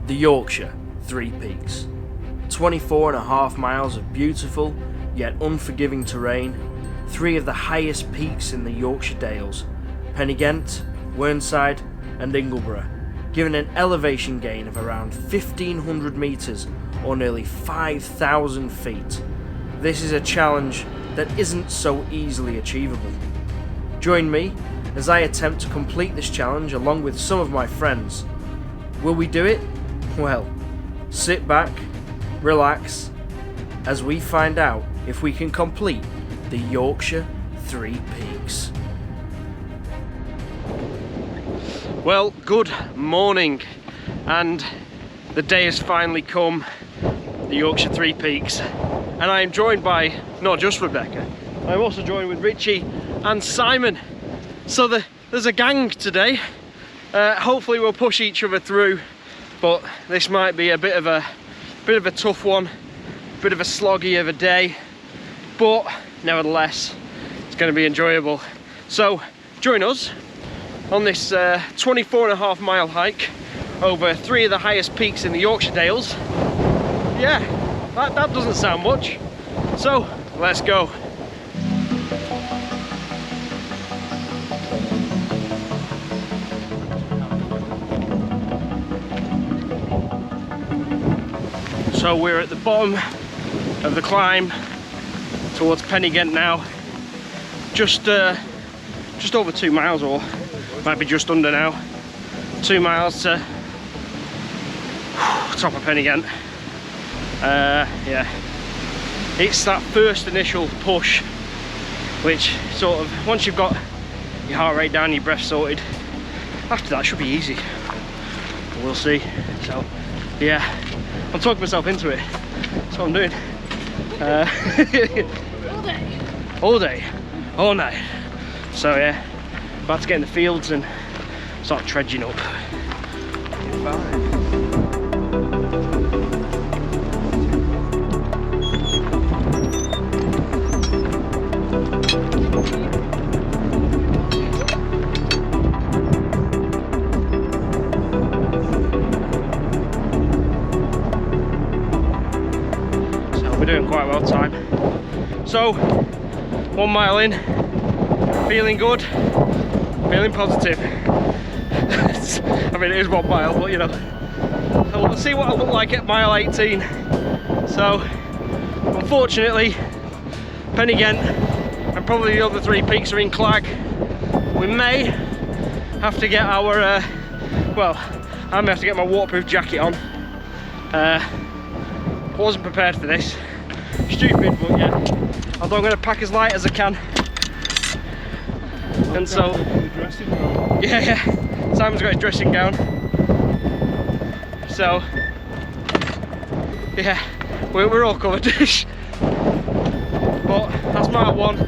the Yorkshire Three Peaks. 24.5 miles of beautiful yet unforgiving terrain, three of the highest peaks in the Yorkshire Dales, Pen-y-Ghent, Whernside and Ingleborough, giving an elevation gain of around 1,500 metres or nearly 5,000 feet. This is a challenge that isn't so easily achievable. Join me as I attempt to complete this challenge along with some of my friends. Will we do it? Well, sit back, relax, as we find out if we can complete the Yorkshire Three Peaks. Well, good morning, and the day has finally come, the Yorkshire Three Peaks, and I am joined by not just Rebecca, I'm also joined with Richie and Simon. So there's a gang today. Hopefully we'll push each other through, but this might be a bit of a tough one, a bit of a sloggy of a day, but nevertheless it's going to be enjoyable. So join us on this 24.5 mile hike over three of the highest peaks in the Yorkshire Dales. Yeah, that doesn't sound much, so let's go. So we're at the bottom of the climb towards Pen-y-Ghent now. Just over 2 miles, or might be just under now. 2 miles to top of Pen-y-Ghent. Yeah, it's that first initial push, which sort of, once you've got your heart rate down, your breath sorted, after that should be easy. We'll see. So yeah, I'm talking myself into it. That's what I'm doing. All day, all night. So yeah, about to get in the fields and start trudging up. We're doing quite well time. So 1 mile in, feeling good, feeling positive. I mean, it is 1 mile, but you know, we'll see what I look like at mile 18. So unfortunately, Pen-y-Ghent and probably the other three peaks are in Clag. We may have to get our well, I may have to get my waterproof jacket on. Wasn't prepared for this. Stupid, but yeah. Although I'm going to pack as light as I can. And so, yeah, Simon's got his dressing gown. So, yeah, we're all covered. But that's mile 1.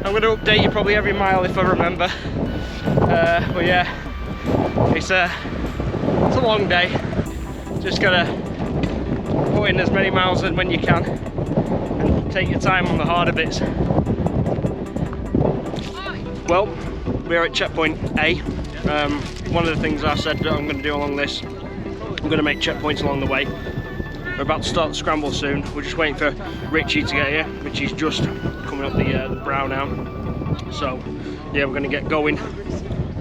I'm going to update you probably every mile if I remember. But yeah, it's a long day. Just gotta put in as many miles as when you can and take your time on the harder bits. Well, we're at checkpoint A. One of the things I said that I'm going to do along this, I'm going to make checkpoints along the way. We're about to start the scramble soon. We're just waiting for Richie to get here. Richie's just coming up the brow now. So yeah, we're going to get going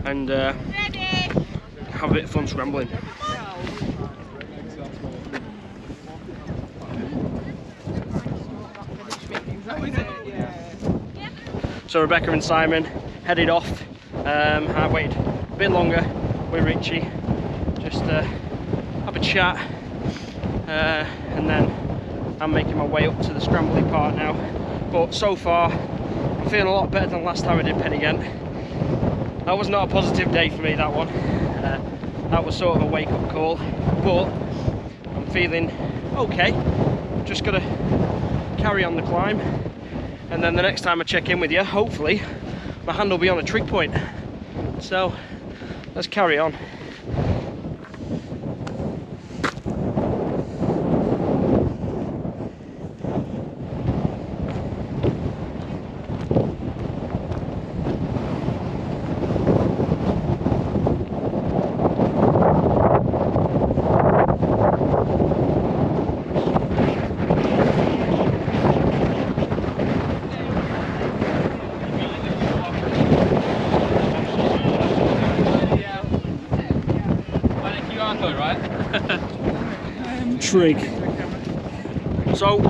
and have a bit of fun scrambling. So Rebecca and Simon headed off. I waited a bit longer with Richie, just have a chat, and then I'm making my way up to the scrambling part now. But so far, I'm feeling a lot better than last time I did Pen-y-Ghent. That was not a positive day for me, that one. That was sort of a wake-up call, but I'm feeling okay. Just gotta carry on the climb. And then the next time I check in with you, hopefully, my hand will be on a trig point. So, let's carry on. going, right? Trig. So,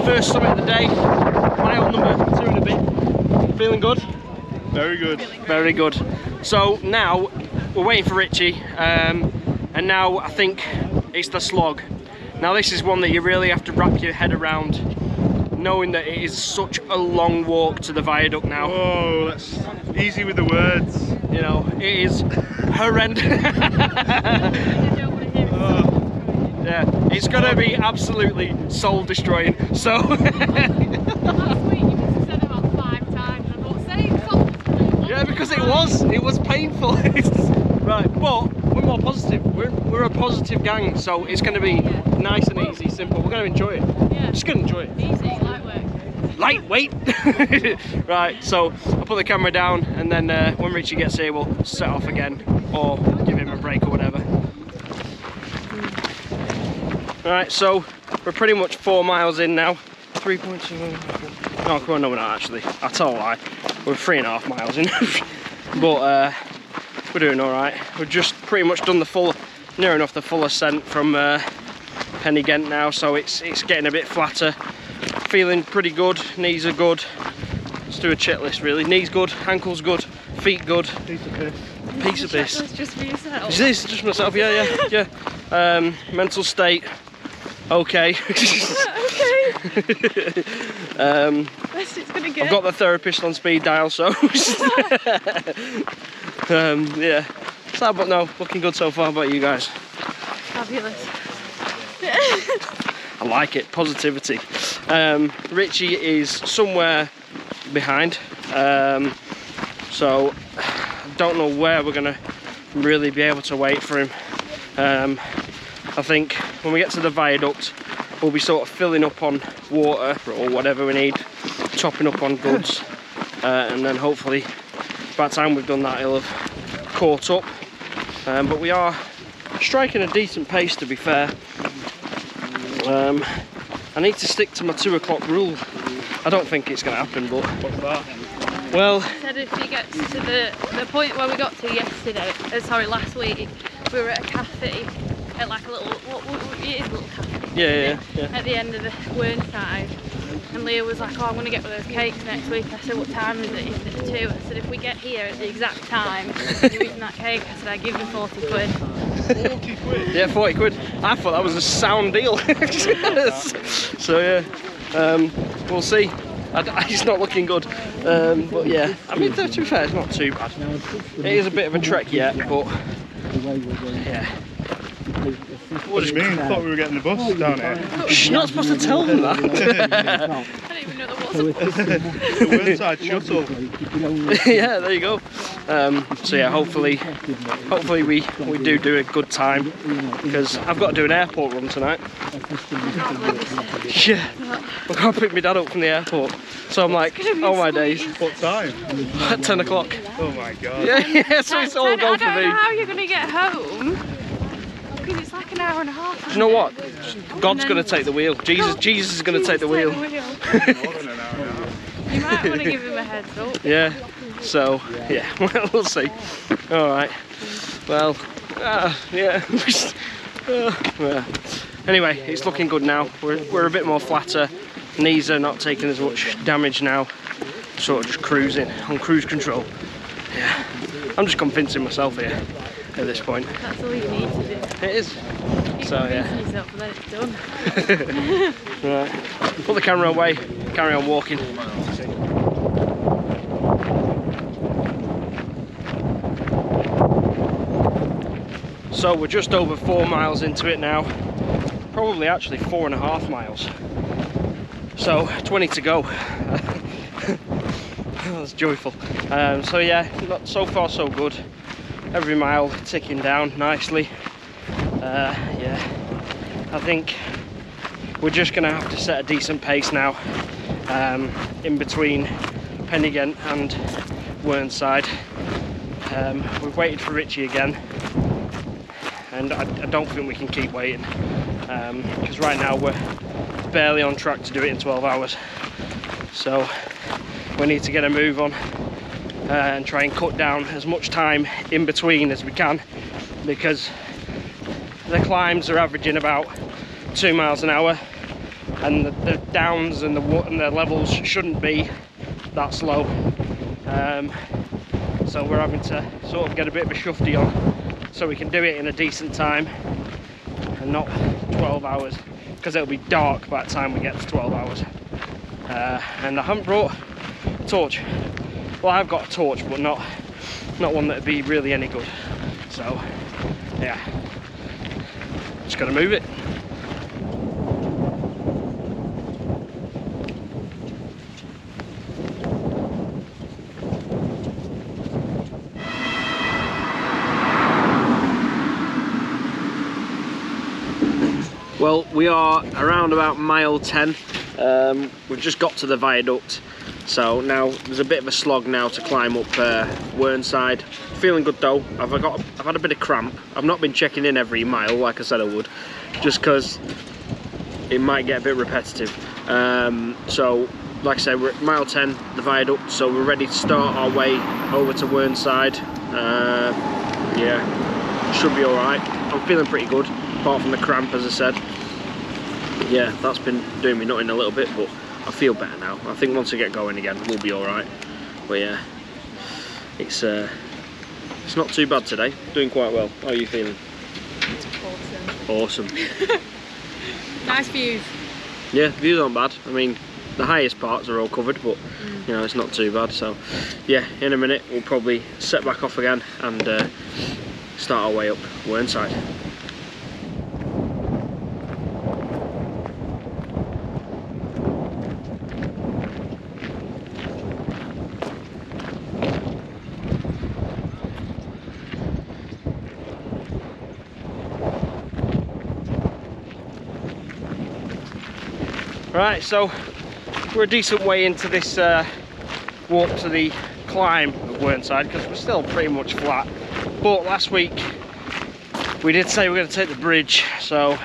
first summit of the day, mile number 2 and a bit. Feeling good? Very good. Very good. So now, we're waiting for Richie, and now I think it's the slog. Now this is one that you really have to wrap your head around, knowing that it is such a long walk to the viaduct now. Oh, that's easy with the words. You know, it is horrendous. Yeah, it's gonna be absolutely soul destroying. So Last week you must have said about 5 times. I thought, say something. yeah, because it was painful. Right, but we're more positive. We're a positive gang, so it's gonna be nice and easy, simple. We're gonna enjoy it. Yeah. Just gonna enjoy it. Easy, light work. Lightweight. Right, so I'll put the camera down, and then when Richie gets here, we'll set off again, or give him a break or whatever. Right, so we're pretty much 4 miles in now. 3.2. No, come on, no, we're not actually. I tell a lie. We're 3.5 miles in. But we're doing all right. We've just pretty much done the full, near enough the full ascent from Pen y Ghent now, so it's getting a bit flatter. Feeling pretty good. Knees are good. Let's do a checklist really. Knees good, ankles good, feet good. Piece of piss. Checklist just for yourself. Is this just myself? Yeah. Mental state. Okay. Best it's gonna get. I've got the therapist on speed dial, so yeah. Sad, but no, looking good so far. How about you guys? Fabulous. I like it, positivity. Richie is somewhere behind, so I don't know where we're gonna really be able to wait for him. I think when we get to the viaduct, we'll be sort of filling up on water or whatever we need, topping up on goods, and then hopefully by the time we've done that he'll have caught up. But we are striking a decent pace, to be fair. I need to stick to my 2 o'clock rule. I don't think it's going to happen, but... What's that? Well... Said if he gets to the point where we got to yesterday, last week, we were at a cafe, at like a little, it is a little cafe. Yeah. At the end of the Whernside. And Leah was like, oh, I'm going to get one of those cakes next week. I said, what time is it? He said, it's 2. I said, if we get here at the exact time, you're eating that cake. I said, I give you 40 quid. 40 quid? Yeah, 40 quid. I thought that was a sound deal. So yeah, we'll see. It's not looking good, but yeah. I mean, to be fair, it's not too bad. It is a bit of a trek yet, but yeah. What do you mean? I thought we were getting the bus down here. Shh, you're not supposed to tell them that. I don't even know that was a bus. The Whernside shuttle. Yeah, there you go. So yeah, hopefully we do a good time, because I've got to do an airport run tonight. Yeah, I've got to pick my dad up from the airport. So I'm like, oh my days. What time? At 10 o'clock. Oh my god. Yeah, so it's all go for I don't know me. how you're going to get home. Because it's like an hour and a half. Do you know what? God's going to take the wheel. Jesus is going to take the wheel. More than an hour and a half. You might want to give him a heads up. Yeah, so yeah, well, we'll see. Alright, well, yeah. Yeah. Anyway, it's looking good now. We're a bit more flatter. Knees are not taking as much damage now. Sort of just cruising on cruise control. Yeah, I'm just convincing myself here at this point. That's all you need to do. It is. So yeah. Yourself and then it's done. Right, put the camera away, carry on walking. So we're just over 4 miles into it now. Probably actually 4.5 miles. So 20 to go. That's joyful. So yeah, not so far so good. Every mile ticking down nicely. Yeah, I think we're just gonna have to set a decent pace now, in between Pen y Ghent and Whernside. We've waited for Richie again, and I don't think we can keep waiting, because right now we're barely on track to do it in 12 hours. So we need to get a move on and try and cut down as much time in between as we can, because the climbs are averaging about 2 miles an hour, and the downs and the levels shouldn't be that slow. So we're having to sort of get a bit of a shufty on so we can do it in a decent time and not 12 hours, because it'll be dark by the time we get to 12 hours. And I haven't brought a torch. Well, I've got a torch, but not one that'd be really any good. So yeah, just gotta move it. Well, we are around about mile 10. We've just got to the viaduct, so now there's a bit of a slog now to climb up Whernside. Feeling good though. I've had a bit of cramp. I've not been checking in every mile like I said I would, just because it might get a bit repetitive. So like I said, we're at mile 10, the viaduct, so we're ready to start our way over to Whernside. Yeah, should be all right. I'm feeling pretty good, apart from the cramp, as I said. Yeah, that's been doing me nutting a little bit, but I feel better now. I think once I get going again, we'll be all right. But yeah, it's not too bad today. Doing quite well. How are you feeling? Awesome. Nice views. Yeah, views aren't bad. I mean, the highest parts are all covered, but you know, it's not too bad. So yeah, in a minute we'll probably set back off again and start our way up Whernside. Right, so we're a decent way into this walk to the climb of Whernside, because we're still pretty much flat. But last week we did say we're going to take the bridge, so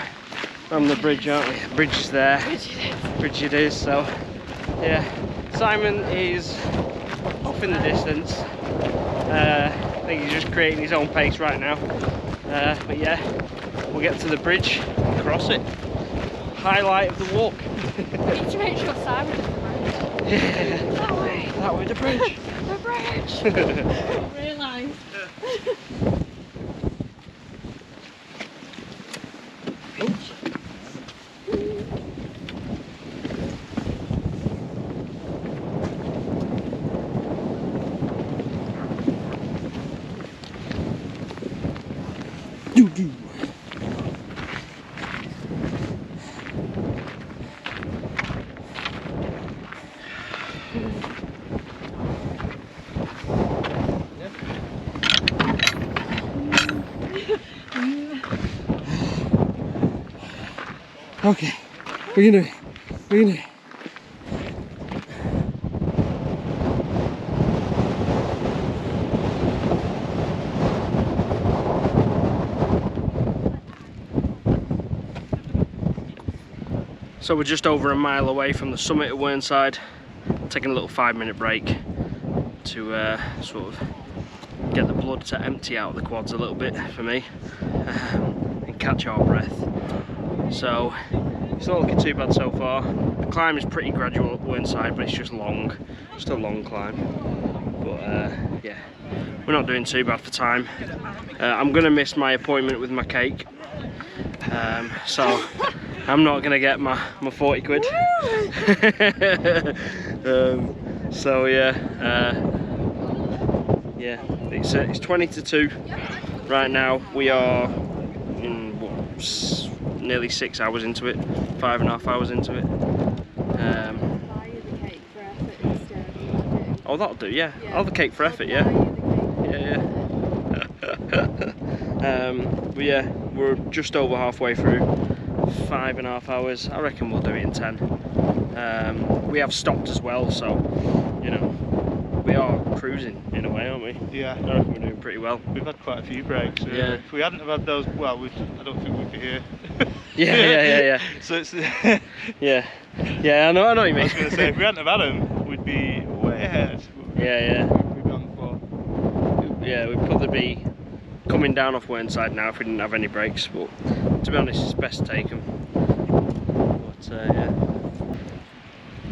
we're on the bridge, aren't we? The bridge is there. Bridge it is. So yeah, Simon is off in the distance. I think he's just creating his own pace right now. But yeah, we'll get to the bridge and cross it. Highlight of the walk. We need to make sure Simon's the bridge. Yeah. That way. That way, the bridge. The bridge. Realise. Okay, we can do it. We can do it. So we're just over a mile away from the summit of Whernside. Taking a little 5-minute break to sort of get the blood to empty out of the quads a little bit for me and catch our breath. So it's not looking too bad so far. The climb is pretty gradual up Whernside, but it's just long, just a long climb. But yeah, we're not doing too bad for time. I'm gonna miss my appointment with my cake, so I'm not gonna get my 40 quid. So yeah, yeah, it's 20 to 2 right now. We are in what, nearly 6 hours into it, 5.5 hours into it. Oh, that'll do, yeah. I'll have the cake for effort, yeah. Yeah. But yeah, we're just over halfway through. 5.5 hours. I reckon we'll do it in 10. We have stopped as well, so you know, we are cruising in a way, aren't we? Yeah. I reckon we're doing pretty well. We've had quite a few breaks. Yeah. If we hadn't have had those, well, I don't think we'd be here. Yeah. So it's yeah, I know what you mean. I was going to say, if we hadn't have had them, we'd be way ahead. Yeah. We've gone for. Yeah, we'd probably be coming down off Whernside now if we didn't have any brakes, but to be honest it's best to take them. But yeah.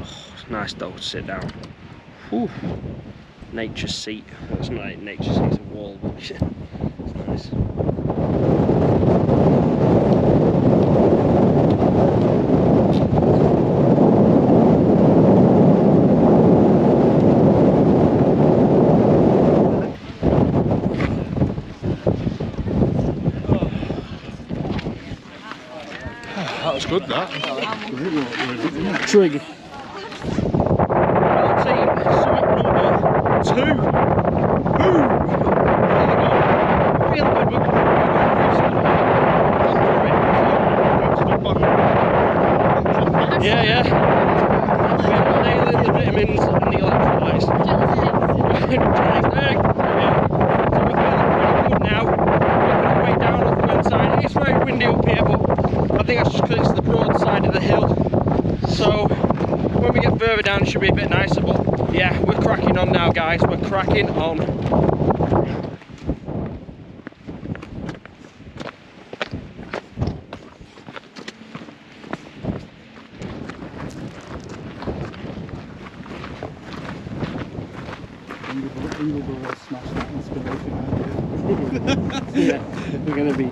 Oh, it's nice though to sit down. Whew. Nature's seat. It's not like nature's seat, it's a wall, but it's nice. That was good, that. Trig. Well, team, summit number 2. Woo! Feel good, but yeah, yeah. We're nailing the vitamins and the electrolytes. So we're feeling pretty good now. Working our way down off the side. It's very windy up here, but I think that's just because it's the broad side of the hill. So when we get further down it should be a bit nicer, but yeah, we're cracking on now guys, we're cracking on. Yeah, we're gonna be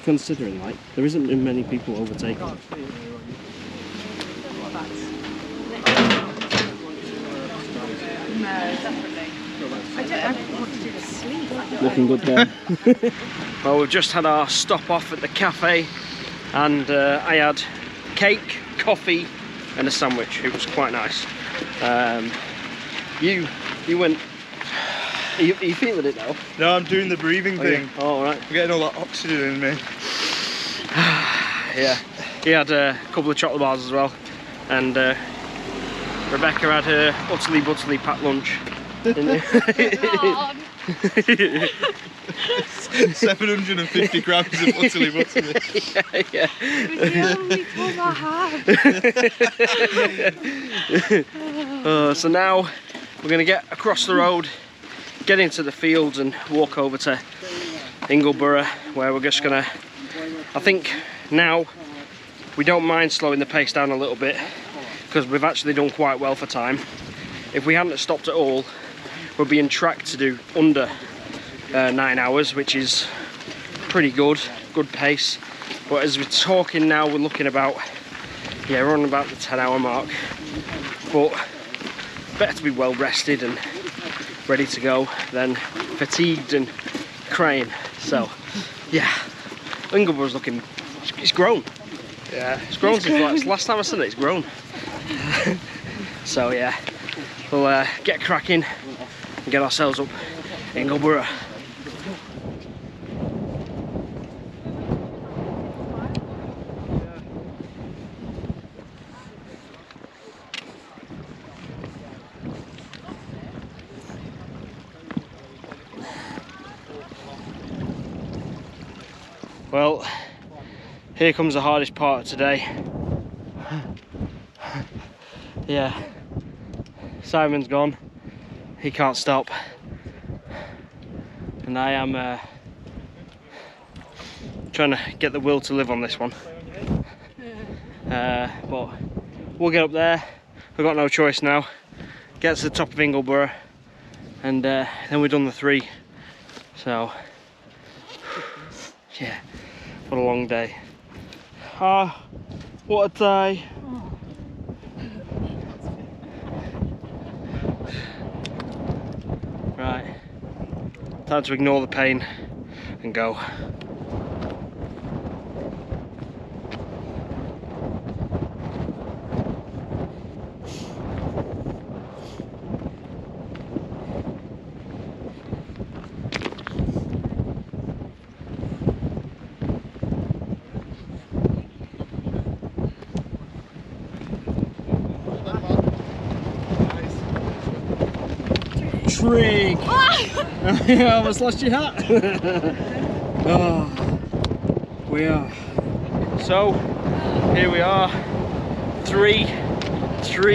considering, like, there isn't many people overtaking. Looking good there. Well, we've just had our stop off at the cafe and I had cake, coffee and a sandwich. It was quite nice. You went, are you feeling it now? No, I'm doing the breathing thing. Oh, all right. I'm getting all that oxygen in me. Yeah, he had a couple of chocolate bars as well, and Rebecca had her utterly butterly packed lunch. 750 grams of utterly butterly. Yeah. It was the only tub I had. So now we're going to get across the road, get into the fields and walk over to Ingleborough, where we're just going to, I think now we don't mind slowing the pace down a little bit because we've actually done quite well for time. If we hadn't stopped at all, we're being tracked to do under 9 hours, which is pretty good pace. But as we're talking now, we're looking about, yeah, we're on about the 10-hour mark. But better to be well rested and ready to go than fatigued and crying. So yeah, Ingleborough's looking, it's grown. Yeah, it's grown since like, last time I said it, it's grown. So yeah, we'll get cracking and get ourselves up Ingleborough. Well, here comes the hardest part of today. Yeah, Simon's gone, he can't stop, and I am trying to get the will to live on this one. But we'll get up there, we've got no choice now. Get to the top of Ingleborough and then we've done the 3. So yeah, what a long day. Ah, what a day. Right, time to ignore the pain and go. Trig! You almost lost your hat. Oh, we are. So here we are, three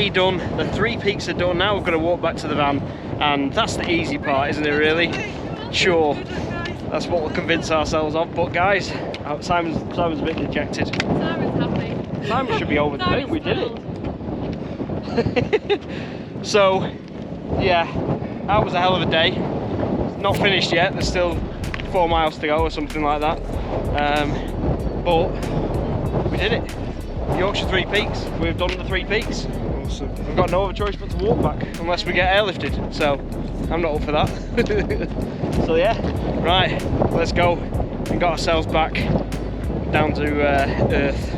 done. The 3 peaks are done. Now we're going to walk back to the van, and that's the easy part, isn't it? Really? Sure. That's what we'll convince ourselves of. But guys, Simon's a bit dejected. Simon's happy. Simon should be over the moon. We did it. So, yeah, that was a hell of a day. Not finished yet. There's still 4 miles to go or something like that. But we did it. Yorkshire 3 Peaks. We've done the 3 Peaks. Awesome. We've got no other choice but to walk back, unless we get airlifted. So I'm not up for that. So yeah, right, let's go. We got ourselves back down to Earth.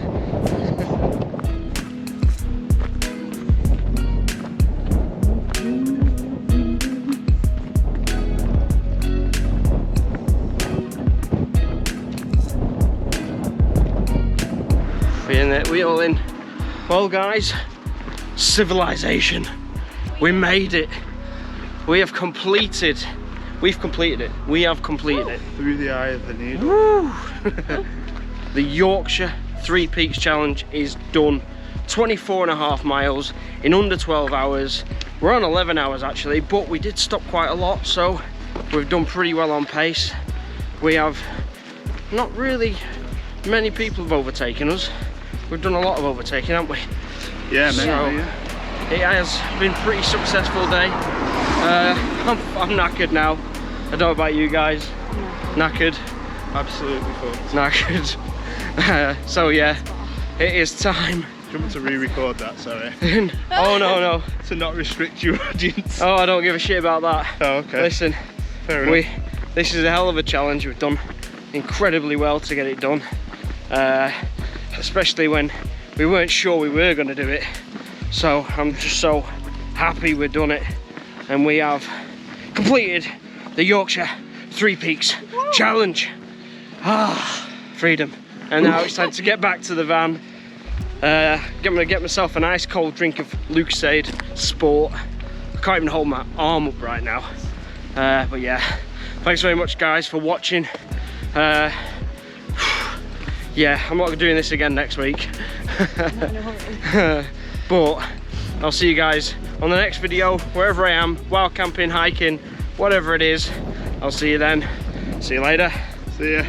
We all in. Well guys, civilization. We made it. We have completed. We've completed it. We have completed it. Through the eye of the needle. Woo. The Yorkshire 3 Peaks Challenge is done. 24.5 miles in under 12 hours. We're on 11 hours actually, but we did stop quite a lot, so we've done pretty well on pace. We have not really many people have overtaken us. We've done a lot of overtaking, haven't we? Yeah, man. So, Yeah. it has been a pretty successful day. I'm knackered now. I don't know about you guys. Knackered. Absolutely fucked. Knackered. So yeah, it is time. Do you want me to re-record that, sorry? Oh no. To not restrict your audience. Oh, I don't give a shit about that. Oh, okay. Listen, Fair enough. this is a hell of a challenge. We've done incredibly well to get it done. Especially when we weren't sure we were going to do it. So I'm just so happy we've done it. And we have completed the Yorkshire 3 Peaks Challenge. Ah, freedom. And now it's time to get back to the van. I'm gonna get myself an ice cold drink of Lucasade Sport. I can't even hold my arm up right now. But yeah, thanks very much guys for watching. Yeah, I'm not doing this again next week. But I'll see you guys on the next video, wherever I am, wild camping, hiking, whatever it is. I'll see you then. See you later. See ya.